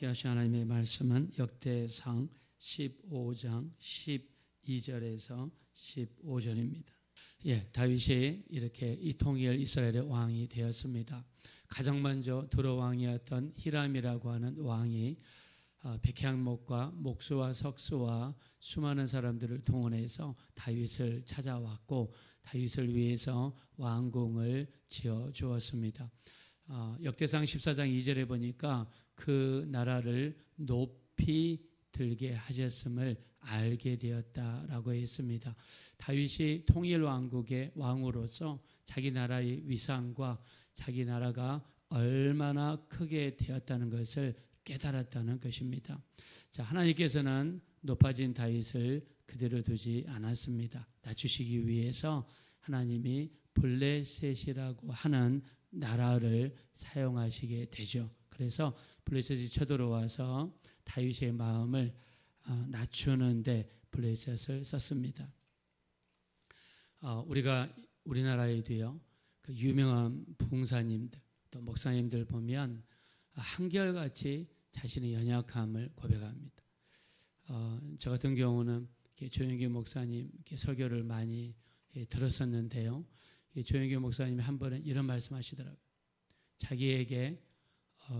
함께 하신 하나님의 말씀은 역대상 15장 12절에서 15절입니다. 다윗이 이렇게 통일 이스라엘의 왕이 되었습니다. 가장 먼저 두로 왕이었던 히람이라고 하는 왕이 백향목과 목수와 석수와 수많은 사람들을 동원해서 다윗을 찾아왔고 다윗을 위해서 왕궁을 지어 주었습니다. 역대상 14장 2절에 보니까 그 나라를 높이 들게 하셨음을 알게 되었다라고 했습니다. 다윗이 통일 왕국의 왕으로서 자기 나라의 위상과 자기 나라가 얼마나 크게 되었다는 것을 깨달았다는 것입니다. 자, 하나님께서는 높아진 다윗을 그대로 두지 않았습니다. 낮추시기 위해서 하나님이 블레셋이라고 하는 나라를 사용하시게 되죠. 그래서 블레셋이 쳐들어와서 다윗의 마음을 낮추는데 블레셋을 썼습니다. 우리나라에도요, 그 유명한 부흥사님들 또 목사님들 보면 한결같이 자신의 연약함을 고백합니다. 저 같은 경우는 조영기 목사님 설교를 많이 들었었는데요. 조영기 목사님이 한 번은 이런 말씀하시더라고요. 자기에게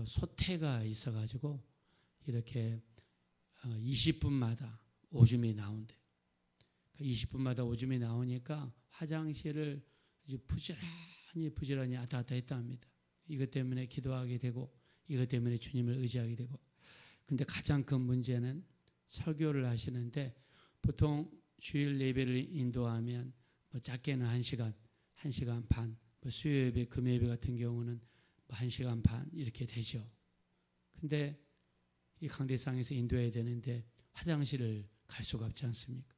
소태가 있어가지고 이렇게 20분마다 오줌이 나온대. 20분마다 오줌이 나오니까 화장실을 부지런히 왔다 갔다 했다 합니다. 이것 때문에 기도하게 되고 이것 때문에 주님을 의지하게 되고. 근데 가장 큰 문제는 설교를 하시는데 보통 주일 예배를 인도하면 작게는 1시간 반, 수요 예배, 금요 예배 같은 경우는 1시간 반 이렇게 되죠. 근데 이 강대상에서 인도해야 되는데 화장실을 갈 수가 없지 않습니까?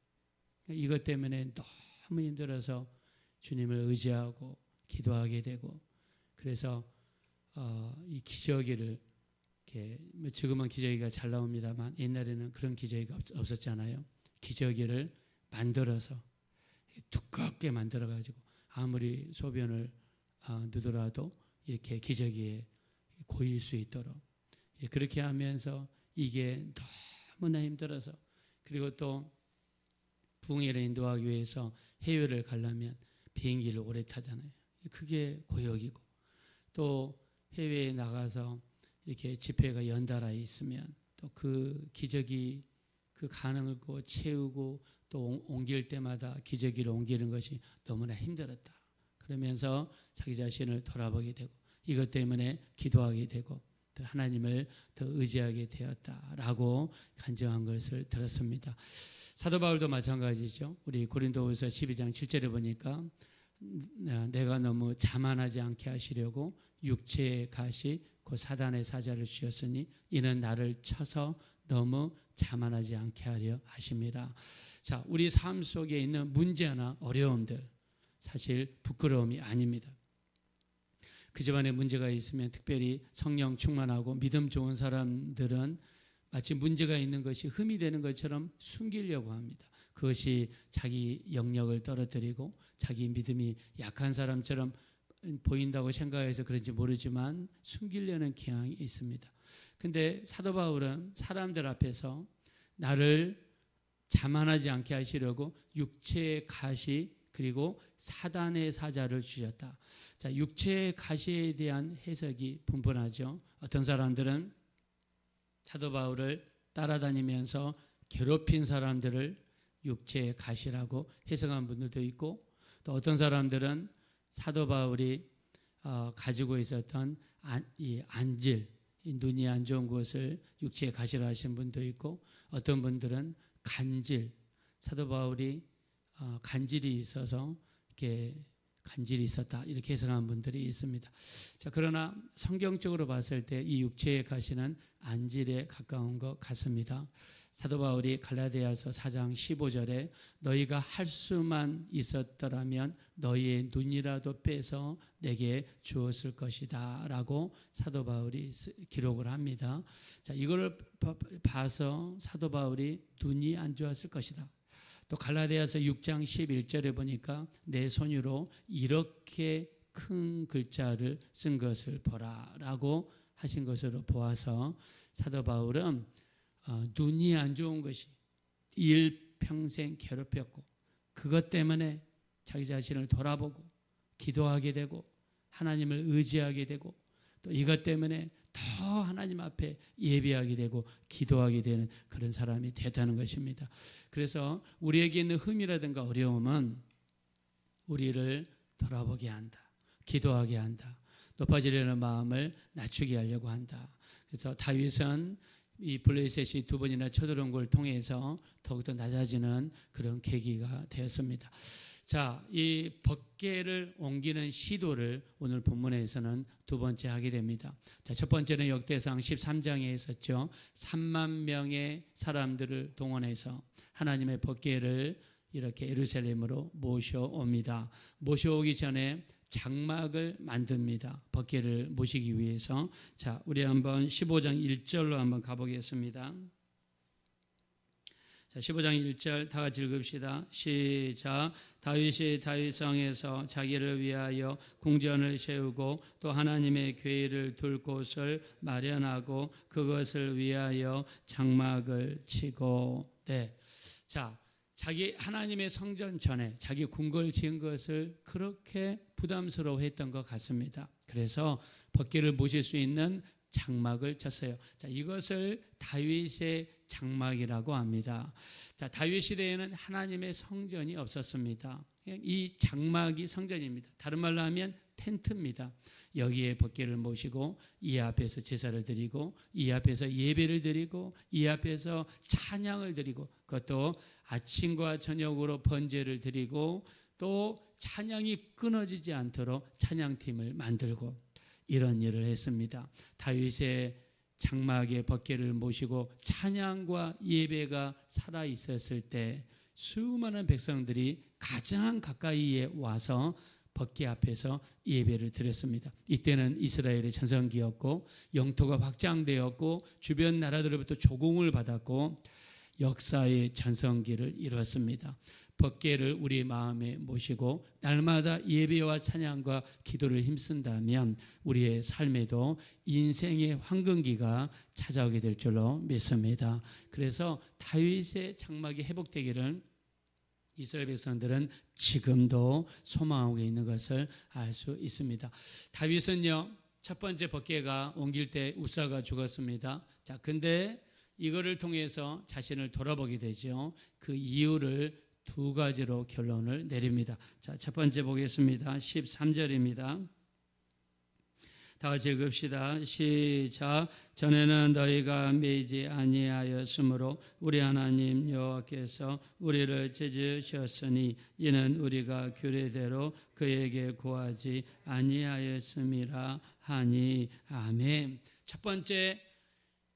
이것 때문에 너무 힘들어서 주님을 의지하고 기도하게 되고, 그래서 이 기저귀를 이렇게 지금은 기저귀가 잘 나옵니다만 옛날에는 그런 기저귀가 없었잖아요. 기저귀를 만들어서 두껍게 만들어 가지고 아무리 소변을 누더라도 이렇게 기저귀에 고일 수 있도록 그렇게 하면서 이게 너무나 힘들어서, 그리고 또 부흥회를 인도하기 위해서 해외를 가려면 비행기를 오래 타잖아요. 그게 고역이고, 또 해외에 나가서 이렇게 집회가 연달아 있으면 또 그 기저귀 그 가능을 채우고 또 옮길 때마다 기저귀를 옮기는 것이 너무나 힘들었다. 그러면서 자기 자신을 돌아보게 되고 이것 때문에 기도하게 되고 또 하나님을 더 의지하게 되었다라고 간증한 것을 들었습니다. 사도 바울도 마찬가지죠. 우리 고린도후서 12장 7절에 보니까 내가 너무 자만하지 않게 하시려고 육체의 가시 곧 사단의 사자를 주셨으니 이는 나를 쳐서 너무 자만하지 않게 하려 하심이라. 자, 우리 삶 속에 있는 문제나 어려움들 사실 부끄러움이 아닙니다. 그 집안에 문제가 있으면 특별히 성령 충만하고 믿음 좋은 사람들은 마치 문제가 있는 것이 흠이 되는 것처럼 숨기려고 합니다. 그것이 자기 영역을 떨어뜨리고 자기 믿음이 약한 사람처럼 보인다고 생각해서 그런지 모르지만 숨기려는 경향이 있습니다. 근데 사도 바울은 사람들 앞에서 나를 자만하지 않게 하시려고 육체의 가시 그리고 사단의 사자를 주셨다. 자, 육체의 가시에 대한 해석이 분분하죠. 어떤 사람들은 사도 바울을 따라다니면서 괴롭힌 사람들을 육체의 가시라고 해석한 분들도 있고, 또 어떤 사람들은 사도 바울이 가지고 있었던 이 안질, 이 눈이 안 좋은 것을 육체의 가시라 하신 분도 있고, 어떤 분들은 간질, 사도 바울이 간질이 있어서 이렇게 간질이 있었다 이렇게 해석한 분들이 있습니다. 자, 그러나 성경적으로 봤을 때 이 육체의 가시는 안질에 가까운 것 같습니다. 사도 바울이 갈라디아서 4장 15절에 너희가 할 수만 있었더라면 너희의 눈이라도 빼서 내게 주었을 것이다 라고 사도 바울이 기록을 합니다. 자, 이걸 봐서 사도 바울이 눈이 안 좋았을 것이다. 또 갈라디아서 6장 11절에 보니까 내 손으로 이렇게 큰 글자를 쓴 것을 보라 라고 하신 것으로 보아서 사도 바울은 눈이 안 좋은 것이 일평생 괴롭혔고 그것 때문에 자기 자신을 돌아보고 기도하게 되고 하나님을 의지하게 되고 또 이것 때문에 더 하나님 앞에 예배하게 되고 기도하게 되는 그런 사람이 됐다는 것입니다. 그래서 우리에게 있는 흠이라든가 어려움은 우리를 돌아보게 한다. 기도하게 한다. 높아지려는 마음을 낮추게 하려고 한다. 그래서 다윗은 이 블레셋이 두 번이나 쳐들어온 걸 통해서 더욱더 낮아지는 그런 계기가 되었습니다. 자, 이 법궤를 옮기는 시도를 오늘 본문에서는 두 번째 하게 됩니다. 자, 첫 번째는 역대상 13장에 있었죠. 3만 명의 사람들을 동원해서 하나님의 법궤를 이렇게 예루살렘으로 모셔옵니다. 모셔오기 전에 장막을 만듭니다. 법궤를 모시기 위해서. 자, 우리 한번 15장 1절로 한번 가보겠습니다. 자, 15장 1절 다 같이 읽읍시다. 시작. 다윗이 다윗성에서 자기를 위하여 궁전을 세우고 또 하나님의 궤를 둘 곳을 마련하고 그것을 위하여 장막을 치고. 네. 자, 자기 하나님의 성전 전에 자기 궁궐 지은 것을 그렇게 부담스러워했던 것 같습니다. 그래서 법궤를 모실 수 있는 장막을 쳤어요. 자, 이것을 다윗의 장막이라고 합니다. 자, 다윗 시대에는 하나님의 성전이 없었습니다. 이 장막이 성전입니다. 다른 말로 하면 텐트입니다. 여기에 법궤를 모시고 이 앞에서 제사를 드리고 이 앞에서 예배를 드리고 이 앞에서 찬양을 드리고 그것도 아침과 저녁으로 번제를 드리고 또 찬양이 끊어지지 않도록 찬양팀을 만들고 이런 일을 했습니다. 다윗의 장막에 법궤를 모시고 찬양과 예배가 살아 있었을 때 수많은 백성들이 가장 가까이에 와서 법궤 앞에서 예배를 드렸습니다. 이때는 이스라엘의 전성기였고 영토가 확장되었고 주변 나라들로부터 조공을 받았고 역사의 전성기를 이뤘습니다. 법궤를 우리 마음에 모시고 날마다 예배와 찬양과 기도를 힘쓴다면 우리의 삶에도 인생의 황금기가 찾아오게 될 줄로 믿습니다. 그래서 다윗의 장막이 회복되기를 이스라엘 백성들은 지금도 소망하고 있는 것을 알 수 있습니다. 다윗은요, 첫 번째 법궤가 옮길 때 우사가 죽었습니다. 자, 근데 이거를 통해서 자신을 돌아보게 되죠. 그 이유를 두 가지로 결론을 내립니다. 자, 첫 번째 보겠습니다. 13절입니다. 다 같이 읽읍시다. 시작. 전에는 너희가 매이지 아니하였으므로 우리 하나님 여호와께서 우리를 찢으셨으니 이는 우리가 규례대로 그에게 구하지 아니하였음이라 하니. 아멘. 첫 번째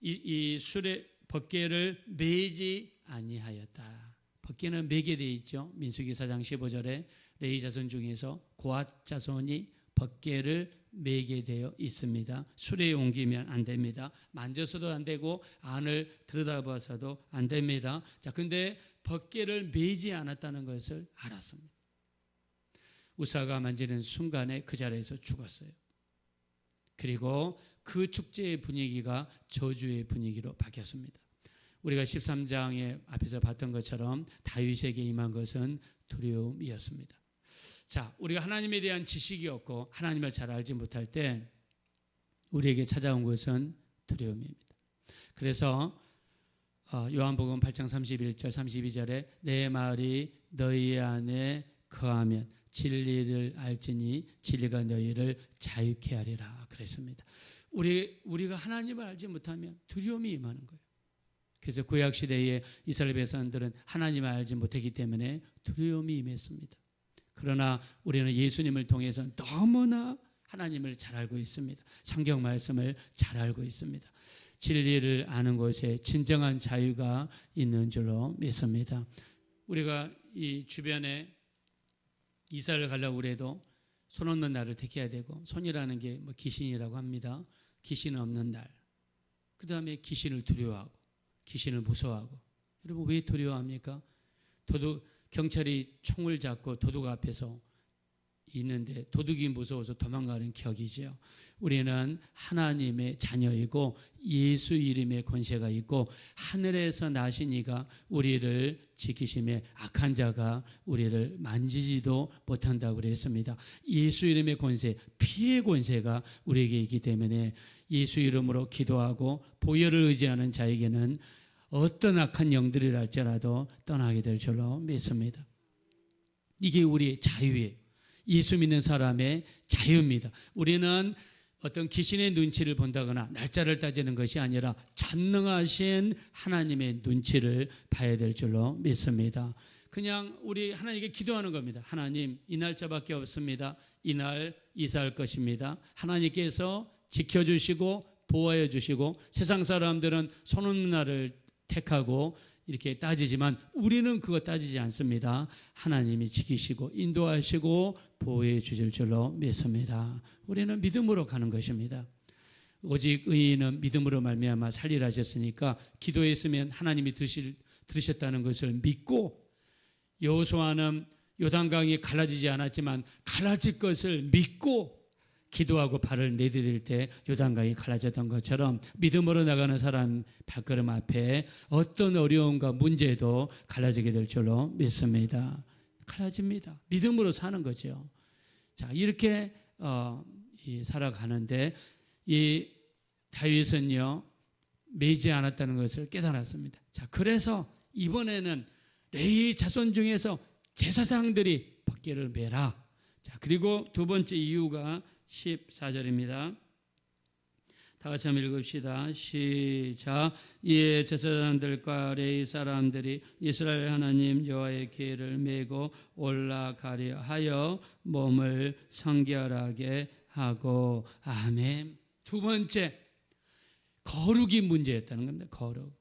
이 술의 법궤를 매이지 아니하였다. 법궤는 매게 되어 있죠. 민수기 4장 15절에 레위 자손 중에서 고앗 자손이 법궤를 매게 되어 있습니다. 수레에 옮기면 안 됩니다. 만져서도 안 되고 안을 들여다봐서도 안 됩니다. 자, 근데 법궤를 매지 않았다는 것을 알았습니다. 우사가 만지는 순간에 그 자리에서 죽었어요. 그리고 그 축제의 분위기가 저주의 분위기로 바뀌었습니다. 우리가 13장에 앞에서 봤던 것처럼 다윗에게 임한 것은 두려움이었습니다. 자, 우리가 하나님에 대한 지식이 없고 하나님을 잘 알지 못할 때 우리에게 찾아온 것은 두려움입니다. 그래서 요한복음 8장 31절 32절에 내 말이 너희 안에 거하면 진리를 알지니 진리가 너희를 자유케 하리라 그랬습니다. 우리가 하나님을 알지 못하면 두려움이 임하는 거예요. 그래서 구약시대의 이스라엘 백성들은 하나님을 알지 못했기 때문에 두려움이 임했습니다. 그러나 우리는 예수님을 통해서 너무나 하나님을 잘 알고 있습니다. 성경 말씀을 잘 알고 있습니다. 진리를 아는 곳에 진정한 자유가 있는 줄로 믿습니다. 우리가 이 주변에 이사를 가려고 해도 손 없는 날을 택해야 되고, 손이라는 게 뭐 귀신이라고 합니다. 귀신 없는 날. 그 다음에 귀신을 두려워하고 귀신을 무서워하고. 여러분 왜 두려워합니까? 경찰이 총을 잡고 도둑 앞에서 있는데 도둑이 무서워서 도망가는 격이죠. 우리는 하나님의 자녀이고 예수 이름의 권세가 있고 하늘에서 나신 이가 우리를 지키심에 악한 자가 우리를 만지지도 못한다고 그랬습니다. 예수 이름의 권세, 피의 권세가 우리에게 있기 때문에 예수 이름으로 기도하고 보혈을 의지하는 자에게는 어떤 악한 영들이라 할지라도 떠나게 될 줄로 믿습니다. 이게 우리의 자유예요. 예수 믿는 사람의 자유입니다. 우리는 어떤 귀신의 눈치를 본다거나 날짜를 따지는 것이 아니라 전능하신 하나님의 눈치를 봐야 될 줄로 믿습니다. 그냥 우리 하나님께 기도하는 겁니다. 하나님, 이 날짜밖에 없습니다. 이날 이사할 것입니다. 하나님께서 지켜주시고 보호해 주시고 세상 사람들은 손없는 날을 택하고 이렇게 따지지만 우리는 그거 따지지 않습니다. 하나님이 지키시고 인도하시고 보호해 주실 줄로 믿습니다. 우리는 믿음으로 가는 것입니다. 오직 의인은 믿음으로 말미암아 살리라 하셨으니까 기도했으면 하나님이 들으셨다는 것을 믿고 여호수아는 요단강이 갈라지지 않았지만 갈라질 것을 믿고 기도하고 발을 내디딜 때 요단강이 갈라졌던 것처럼 믿음으로 나가는 사람 발걸음 앞에 어떤 어려움과 문제도 갈라지게 될 줄로 믿습니다. 갈라집니다. 믿음으로 사는 거죠. 자, 이렇게 살아가는데 이 다윗은요 매지 않았다는 것을 깨달았습니다. 자, 그래서 이번에는 레위 자손 중에서 제사장들이 법궤를 메라. 자, 그리고 두 번째 이유가 14절입니다. 다 같이 한번 읽읍시다. 시작. 이에 제사장들과 레위 사람들이 이스라엘 하나님 여호와의 궤를 메고 올라가려 하여 몸을 성결하게 하고. 아멘. 두 번째, 거룩이 문제였다는 겁니다. 거룩.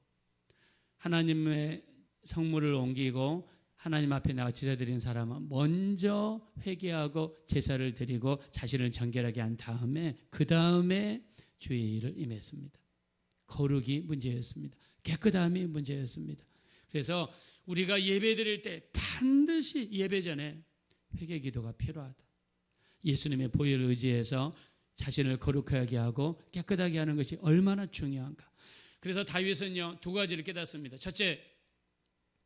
하나님의 성물을 옮기고 하나님 앞에 나가 제사 드리는 사람은 먼저 회개하고 제사를 드리고 자신을 정결하게 한 다음에 그 다음에 주의 일을 임했습니다. 거룩이 문제였습니다. 깨끗함이 문제였습니다. 그래서 우리가 예배 드릴 때 반드시 예배 전에 회개 기도가 필요하다. 예수님의 보혈을 의지해서 자신을 거룩하게 하고 깨끗하게 하는 것이 얼마나 중요한가. 그래서 다윗은요 두 가지를 깨닫습니다. 첫째,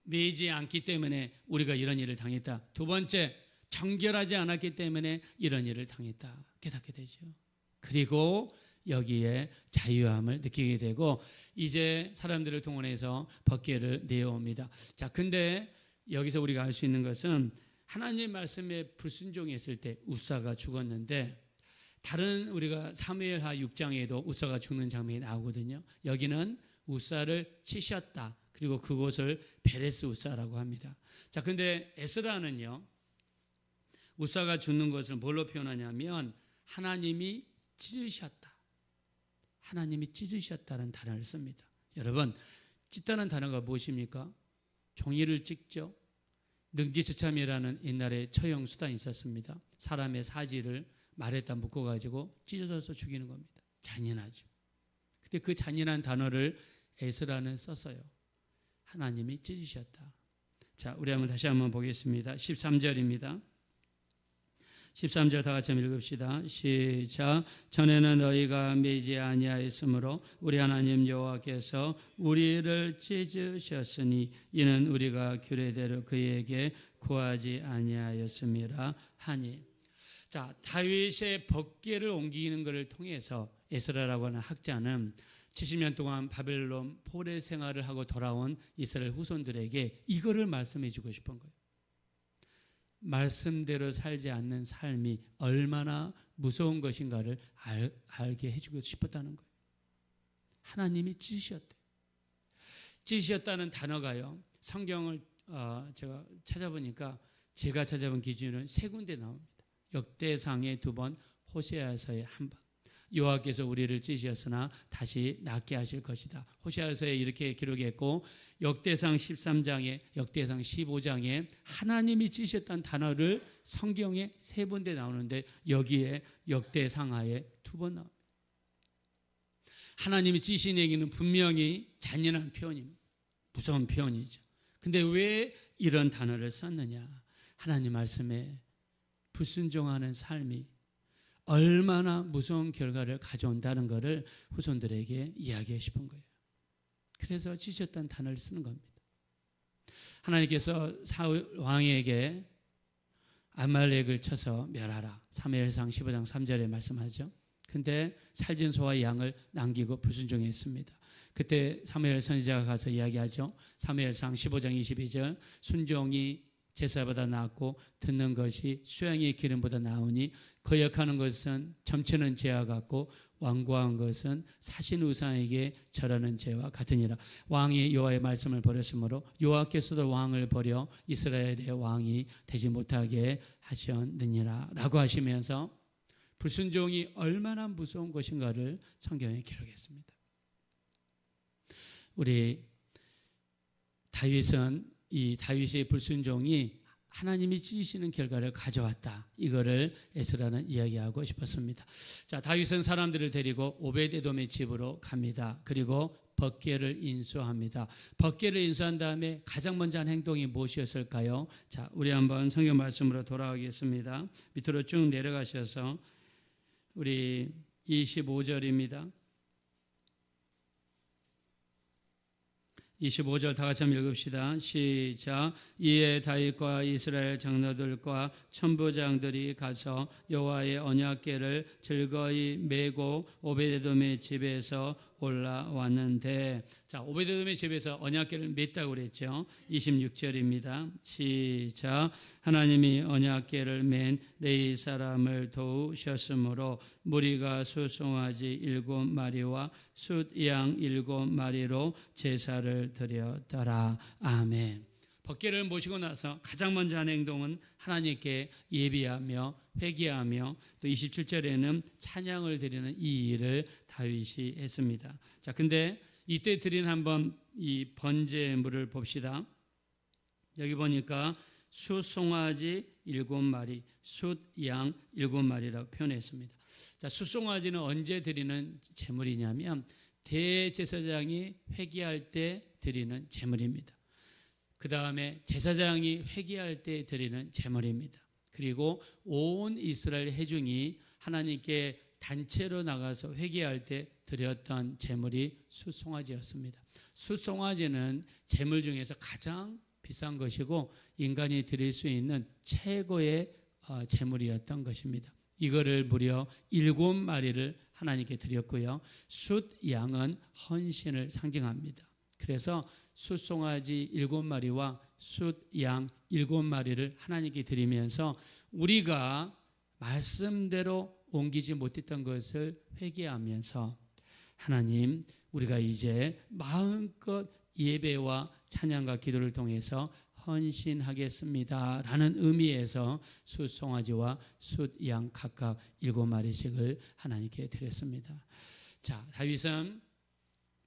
매지 않기 때문에 우리가 이런 일을 당했다. 두 번째, 정결하지 않았기 때문에 이런 일을 당했다. 깨닫게 되죠. 그리고 여기에 자유함을 느끼게 되고 이제 사람들을 동원해서 법궤를 내어옵니다. 자, 근데 여기서 우리가 알 수 있는 것은 하나님 말씀에 불순종했을 때 우사가 죽었는데 다른 우리가 사무엘하 6장에도 우사가 죽는 장면이 나오거든요. 여기는 우사를 치셨다. 그리고 그곳을 베레스 우사라고 합니다. 자, 근데 에스라는요, 우사가 죽는 것을 뭘로 표현하냐면 하나님이 찢으셨다. 하나님이 찢으셨다는 단어를 씁니다. 여러분, 찢다는 단어가 무엇입니까? 종이를 찍죠. 능지처참이라는 옛날에 처형 수단이 있었습니다. 사람의 사지를 말에다 묶어가지고 찢어져서 죽이는 겁니다. 잔인하죠. 근데 그 잔인한 단어를 에스라는 썼어요. 하나님이 찢으셨다. 자, 우리 다시 한번 보겠습니다. 13절입니다. 13절 다 같이 한번 읽읍시다. 시작. 전에는 너희가 매지 아니하였으므로 우리 하나님 여호와께서 우리를 찢으셨으니 이는 우리가 규례대로 그에게 구하지 아니하였음이라 하니. 자, 다윗의 법궤를 옮기는 것을 통해서 에스라라고 하는 학자는 70년 동안 바벨론 포로 생활을 하고 돌아온 이스라엘 후손들에게 이거를 말씀해 주고 싶은 거예요. 말씀대로 살지 않는 삶이 얼마나 무서운 것인가를 알게 해주고 싶었다는 거예요. 하나님이 찢으셨대. 찢으셨다는 단어가요. 성경을 제가 찾아보니까 제가 찾아본 기준은 세 군데 나옵니다. 역대상에 2번, 호세아서에 1번. 여호와께서 우리를 찢으셨으나 다시 낫게 하실 것이다. 호세아서에 이렇게 기록했고 역대상 13장에 역대상 15장에 하나님이 찢으셨다는 단어를 성경에 3군데 나오는데 여기에 역대상하에 2번 나옵니다. 하나님이 찢으신 얘기는 분명히 잔인한 표현입니다. 무서운 표현이죠. 근데 왜 이런 단어를 썼느냐? 하나님 말씀에 불순종하는 삶이 얼마나 무서운 결과를 가져온다는 것을 후손들에게 이야기하고 싶은 거예요. 그래서 지셨다는 단어를 쓰는 겁니다. 하나님께서 사울 왕에게 아말렉을 쳐서 멸하라. 사무엘상 15장 3절에 말씀하죠. 근데 살진 소와 양을 남기고 불순종했습니다. 그때 사무엘 선지자가 가서 이야기하죠. 사무엘상 15장 22절 순종이 제사보다 낫고 듣는 것이 수양의 기름보다 나으니 거역하는 것은 점치는 죄와 같고 완고한 것은 사신 우상에게 절하는 죄와 같으니라. 왕이 여호와의 말씀을 버렸으므로 여호와께서도 왕을 버려 이스라엘의 왕이 되지 못하게 하셨느니라 라고 하시면서 불순종이 얼마나 무서운 것인가를 성경에 기록했습니다. 우리 다윗은 이 다윗의 불순종이 하나님이 지으시는 결과를 가져왔다. 이거를 에스라는 이야기하고 싶었습니다. 자, 다윗은 사람들을 데리고 오벳에돔의 집으로 갑니다. 그리고 법궤를 인수합니다. 법궤를 인수한 다음에 가장 먼저 한 행동이 무엇이었을까요? 자, 우리 한번 성경 말씀으로 돌아가겠습니다. 밑으로 쭉 내려가셔서 우리 25절입니다. 25절 다 같이 한번 읽읍시다. 시작. 이에 다윗과 이스라엘 장로들과 천부장들이 가서 여호와의 언약궤를 즐거이 메고 오벳에돔의 집에서 올라왔는데, 자, 오벳에돔의 집에서 언약궤를 맸다고 그랬죠. 26절입니다. 시작. 하나님이 언약궤를 맨 레위 사람을 도우셨으므로 무리가 숫송아지 7마리와 숫양 7마리로 제사를 드렸더라. 아멘. 법궤를 모시고 나서 가장 먼저 한 행동은 하나님께 예비하며 회개하며 또 27절에는 찬양을 드리는 이 일을 다윗이 했습니다. 자, 근데 이때 드린 한번 이 번제물을 봅시다. 여기 보니까 숫송아지 7마리, 숫양 7마리라고 표현했습니다. 자, 숫송아지는 언제 드리는 제물이냐면 대제사장이 회개할 때 드리는 제물입니다. 그 다음에 제사장이 회개할 때 드리는 제물입니다. 그리고 온 이스라엘 회중이 하나님께 단체로 나가서 회개할 때 드렸던 제물이 숫송아지였습니다. 숫송아지는 제물 중에서 가장 비싼 것이고 인간이 드릴 수 있는 최고의 제물이었던 것입니다. 이거를 무려 7마리를 하나님께 드렸고요. 숫양은 헌신을 상징합니다. 그래서 숫송아지 7마리와 숫양 7마리를 하나님께 드리면서 우리가 말씀대로 옮기지 못했던 것을 회개하면서 하나님, 우리가 이제 마음껏 예배와 찬양과 기도를 통해서 헌신하겠습니다 라는 의미에서 숫송아지와 숫양 각각 7마리씩을 하나님께 드렸습니다. 자, 다윗은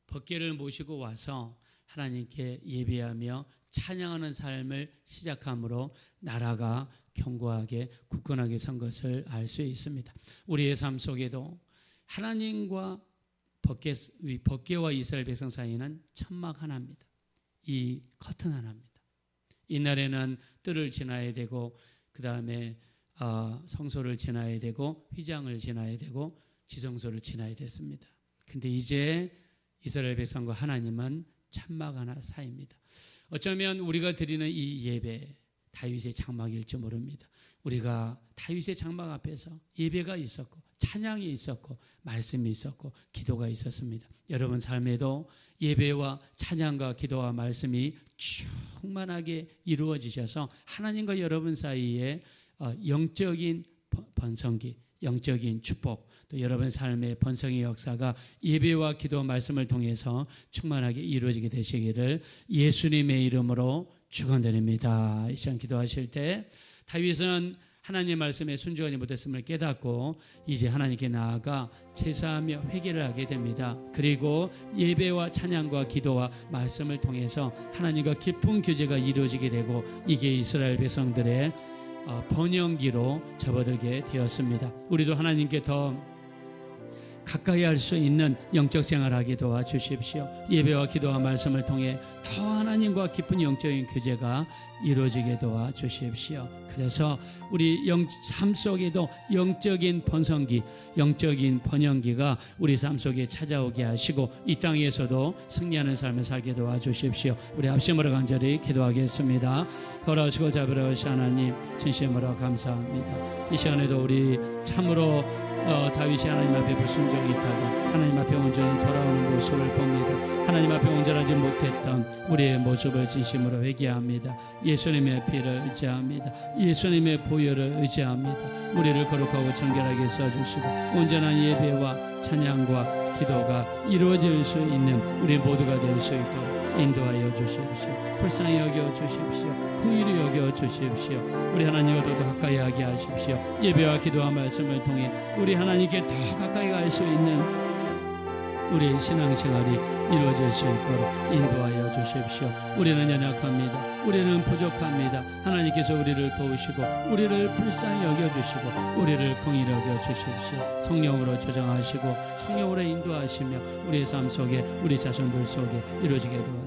법궤를 모시고 와서 하나님께 예배하며 찬양하는 삶을 시작함으로 나라가 견고하게 굳건하게 선 것을 알 수 있습니다. 우리의 삶 속에도 하나님과 법궤와 이스라엘 백성 사이는 천막 하나입니다. 이 커튼 하나입니다. 이날에는 뜰을 지나야 되고 그 다음에 성소를 지나야 되고 휘장을 지나야 되고 지성소를 지나야 됐습니다. 근데 이제 이스라엘 백성과 하나님은 천막 하나 사이입니다. 어쩌면 우리가 드리는 이 예배 다윗의 장막일지 모릅니다. 우리가 다윗의 장막 앞에서 예배가 있었고 찬양이 있었고 말씀이 있었고 기도가 있었습니다. 여러분 삶에도 예배와 찬양과 기도와 말씀이 충만하게 이루어지셔서 하나님과 여러분 사이에 영적인 번성기, 영적인 축복, 또 여러분 삶의 번성의 역사가 예배와 기도 말씀을 통해서 충만하게 이루어지게 되시기를 예수님의 이름으로 축원드립니다. 이 시간 기도하실 때 다윗은 하나님의 말씀에 순종하지 못했음을 깨닫고 이제 하나님께 나아가 제사하며 회개를 하게 됩니다. 그리고 예배와 찬양과 기도와 말씀을 통해서 하나님과 깊은 교제가 이루어지게 되고 이게 이스라엘 백성들의 번영기로 접어들게 되었습니다. 우리도 하나님께 더 가까이 할 수 있는 영적 생활하게 도와주십시오. 예배와 기도와 말씀을 통해 더 하나님과 깊은 영적인 교제가 이루어지게 도와주십시오. 그래서 우리 삶 속에도 영적인 번성기, 영적인 번영기가 우리 삶 속에 찾아오게 하시고 이 땅에서도 승리하는 삶을 살게 도와주십시오. 우리 합심으로 간절히 기도하겠습니다. 걸어오시고 잡으러오신 하나님 진심으로 감사합니다. 이 시간에도 우리 참으로 다윗이 하나님 앞에 불순종이 있다가 하나님 앞에 온전히 돌아오는 모습을 봅니다. 하나님 앞에 온전하지 못했던 우리의 모습을 진심으로 회개합니다. 예수님의 피를 의지합니다. 예수님의 보혈을 의지합니다. 우리를 거룩하고 정결하게 써주시고 온전한 예배와 찬양과 기도가 이루어질 수 있는 우리 모두가 될 수 있도록 인도하여 주십시오. 불쌍히 여겨 주십시오. 긍휼히 여겨 주십시오. 우리 하나님과 더 가까이 하게 하십시오. 예배와 기도와 말씀을 통해 우리 하나님께 더 가까이 갈 수 있는 우리의 신앙생활이 이루어질 수 있도록 인도하여 주십시오. 우리는 연약합니다. 우리는 부족합니다. 하나님께서 우리를 도우시고 우리를 불쌍히 여겨주시고 우리를 긍휼히 여겨주십시오. 성령으로 조정하시고 성령으로 인도하시며 우리의 삶 속에 우리 자손들 속에 이루어지게 도와주십시오.